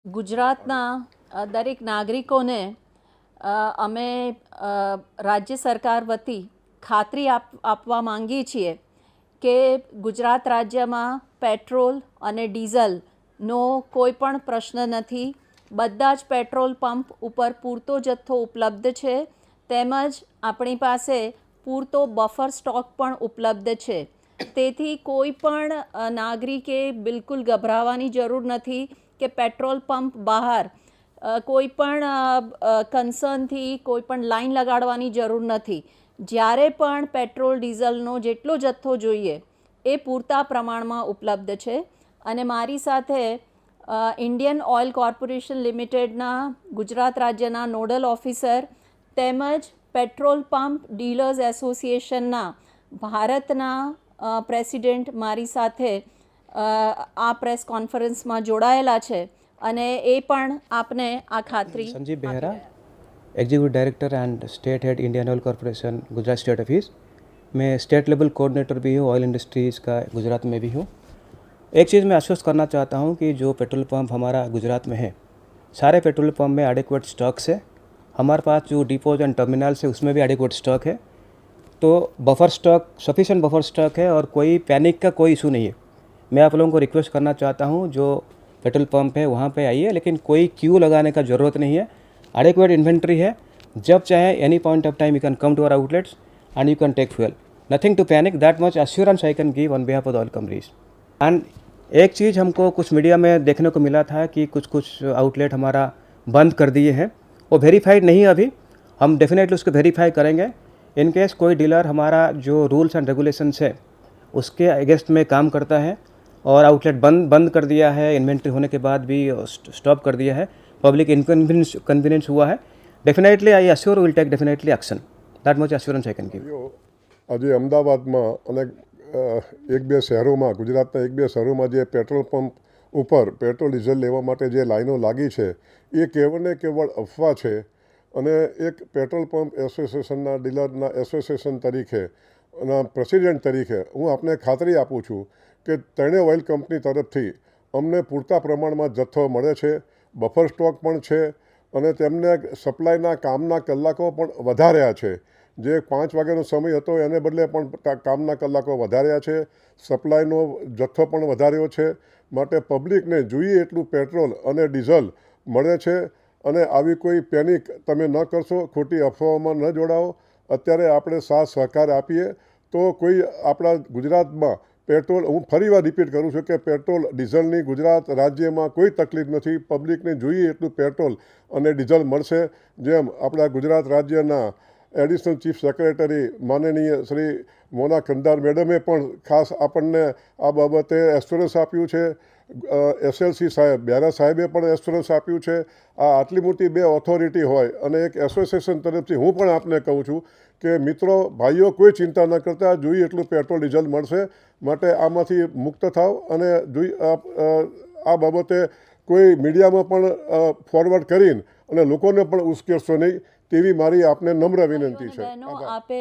ગુજરાતના દરેક નાગરિકોને અમે રાજ્ય સરકાર વતી ખાતરી આપવા માંગીએ છીએ કે ગુજરાત રાજ્યમાં પેટ્રોલ અને ડીઝલનો કોઈ પણ પ્રશ્ન નથી. બધા જ પેટ્રોલ પંપ ઉપર પૂરતો જથ્થો ઉપલબ્ધ છે, તેમજ આપણી પાસે પૂરતો બફર સ્ટોક પણ ઉપલબ્ધ છે. તેથી કોઈ પણ નાગરિકે બિલકુલ ગભરાવાની જરૂર નથી કે પેટ્રોલ પંપ બહાર કોઈ પણ કન્સર્નથી કોઈ પણ લાઈન લગાડવાની જરૂર નથી. જ્યારે પણ પેટ્રોલ ડીઝલનો જેટલો જથ્થો જોઈએ એ પૂરતા પ્રમાણમાં ઉપલબ્ધ છે. અને મારી સાથે ઇન્ડિયન ઓઇલ કોર્પોરેશન લિમિટેડના ગુજરાત રાજ્યના નોડલ ઓફિસર તેમજ પેટ્રોલ પંપ ડીલર્સ એસોસિએશનના ભારતના પ્રેસિડેન્ટ મારી સાથે આ પ્રેસ કોન્ફરન્સમાં જોડાયેલા છે અને એ પણ આપને આ ખાતરી. Sanjeev Behera, executive director and state head Indian oil corporation Gujarat state office. मैं स्टेट लेवल कोऑर्डिनेटर भी हूँ ऑयल इंडस्ट्रीज़ का, गुजरात में भी हूँ. एक चीज़ मैं आश्वस्त करना चाहता हूँ कि जो पेट्रोल पंप हमारा गुजरात में है, सारे पेट्रोल पंप में एडिक्वेट स्टॉक्स है. हमारे पास जो डिपोज एंड टर्मिनल्स है उसमें भी एडिक्वेट स्टॉक है. तो buffer stock, sufficient buffer stock है और कोई पैनिक का कोई इशू नहीं है. मैं आप लोगों को रिक्वेस्ट करना चाहता हूँ, जो पेट्रोल पंप है वहाँ पे आइए, लेकिन कोई क्यू लगाने का ज़रूरत नहीं है. एडिक्वेट इन्वेंट्री है. जब चाहे any point of time you can come to our outlets and you can take fuel. Nothing to panic, that much assurance I can give on behalf of the oil companies. And एक चीज़ हमको कुछ media में देखने को मिला था कि कुछ आउटलेट हमारा बंद कर दिए हैं. वो वेरीफाइड नहीं है अभी. हम डेफिनेटली उसको वेरीफाई करेंगे. इन केस कोई डीलर हमारा जो रूल्स एंड रेगुलेशंस है उसके अगेंस्ट में काम करता है और आउटलेट बंद कर दिया है, इन्वेंट्री होने के बाद भी स्टॉप कर दिया है, पब्लिक इनकन्वीनियंस हुआ है, definitely I assure will take definitely action. That much assurance I can give. આજે અમદાવાદમાં અને એક બે શહેરોમાં, ગુજરાતના એક બે શહેરોમાં જે પેટ્રોલ પંપ ઉપર પેટ્રોલ ડીઝલ લેવા માટે જે લાઈનો લાગી છે એ કેવળ ને કેવળ અફવા છે. અને એક પેટ્રોલ પંપ એસોસિએશનના ડીલરના એસોસિએશન તરીકે અને પ્રેસિડેન્ટ તરીકે હું આપને ખાતરી આપું છું કે ત્રણેય ઓઇલ કંપની તરફથી અમને પૂરતા પ્રમાણમાં જથ્થો મળે છે, બફર સ્ટોક પણ છે અને તેમને સપ્લાયના કામના કલાકો પણ વધાર્યા છે. જે 5 વાગ્યાનો સમય હતો એને બદલે પણ કામના કલાકો વધાર્યા છે, સપ્લાયનો જથ્થો પણ વધાર્યો છે. માટે પબ્લિકને જોઈએ એટલું પેટ્રોલ અને ડીઝલ મળે છે. અને આવી કોઈ પેનિક તમે ન કરશો, ખોટી અફવાઓમાં ન જોડાઓ. અત્યારે આપણે સાથ સહકાર આપીએ તો કોઈ આપણા ગુજરાતમાં પેટ્રોલ, હું ફરીવાર રિપીટ કરું છું કે પેટ્રોલ ડીઝલની ગુજરાત રાજ્યમાં કોઈ તકલીફ નથી. પબ્લિકને જોઈએ એટલું પેટ્રોલ અને ડીઝલ મળશે. જેમ આપણા ગુજરાત રાજ્યના એડિશનલ ચીફ સેક્રેટરી માનનીય શ્રી મોના કંદાર મેડમે પણ ખાસ આપણને આ બાબતે એશ્યોરન્સ આપ્યું છે. એસએલસી સાહેબ બેરા સાહેબે પણ એશ્યોરન્સ આપ્યું છે. આ આટલી મોટી બે ઓથોરિટી હોય અને એક એસોસિએશન તરફથી હું પણ આપને કહું છું કે મિત્રો, ભાઈઓ, કોઈ ચિંતા ન કરતા, જોઈએ એટલું પેટ્રોલ ડીઝલ મળશે. માટે આમાંથી મુક્ત થાવ અને આ બાબતે કોઈ મીડિયામાં પણ ફોરવર્ડ કરીને અને લોકોને પણ ઉશ્કેરશો નહીં, તેવી મારી આપને નમ્ર વિનંતી છે. આપે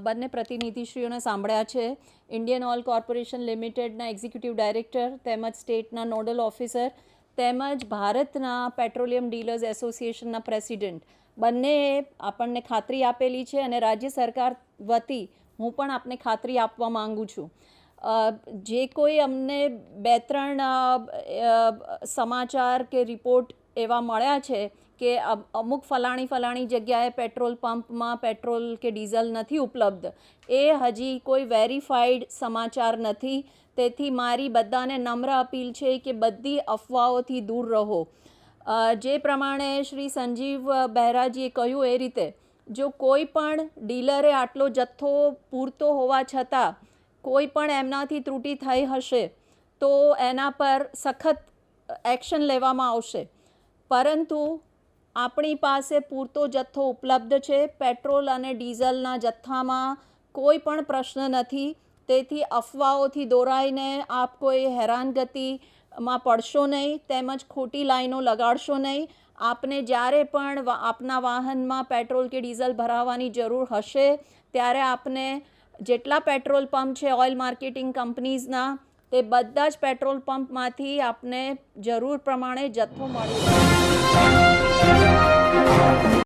બંને પ્રતિનિધિશ્રીઓને સાંભળ્યા છે. ઇન્ડિયન ઓઇલ કોર્પોરેશન લિમિટેડના એક્ઝિક્યુટિવ ડાયરેક્ટર તેમજ સ્ટેટના નોડલ ઓફિસર તેમજ ભારતના પેટ્રોલિયમ ડીલર્સ એસોસિએશનના પ્રેસિડેન્ટ બંનેએ આપણને ખાતરી આપેલી છે અને રાજ્ય સરકાર વતી હું પણ આપને ખાતરી આપવા માંગુ છું. જે કોઈ અમને 2-3 સમાચાર કે રિપોર્ટ એવા મળ્યા છે કે અમુક ફલાણી જગ્યાએ પેટ્રોલ પંપમાં પેટ્રોલ કે ડીઝલ નથી ઉપલબ્ધ, એ હજી કોઈ વેરીફાઈડ સમાચાર નથી. તેથી મારી બધાને નમ્ર અપીલ છે કે બધી અફવાઓથી દૂર રહો. જે પ્રમાણે શ્રી સંજીવ બહેરાજીએ કહ્યું એ રીતે જો કોઈ પણ ડીલરે આટલો જથ્થો પૂરતો હોવા છતાં કોઈ પણ એમનાથી ત્રુટિ થઈ હશે તો એના પર સખત એક્શન લેવામાં આવશે. પરંતુ આપણી પાસે પૂરતો જથ્થો ઉપલબ્ધ છે. પેટ્રોલ અને ડીઝલના જથ્થામાં કોઈ પણ પ્રશ્ન નથી. તેથી અફવાઓથી દોરાઈને આપ કોઈ હેરાનગતિમાં પડશો નહીં તેમજ ખોટી લાઈનો લગાડશો નહીં. આપને જ્યારે પણ આપના વાહનમાં પેટ્રોલ કે ડીઝલ ભરાવવાની જરૂર હશે ત્યારે આપને જેટલા પેટ્રોલ પંપ છે ઓઇલ માર્કેટિંગ કંપનીઝના તે બધા જ પેટ્રોલ પંપમાંથી આપને જરૂર પ્રમાણે જથ્થો મળી રહે.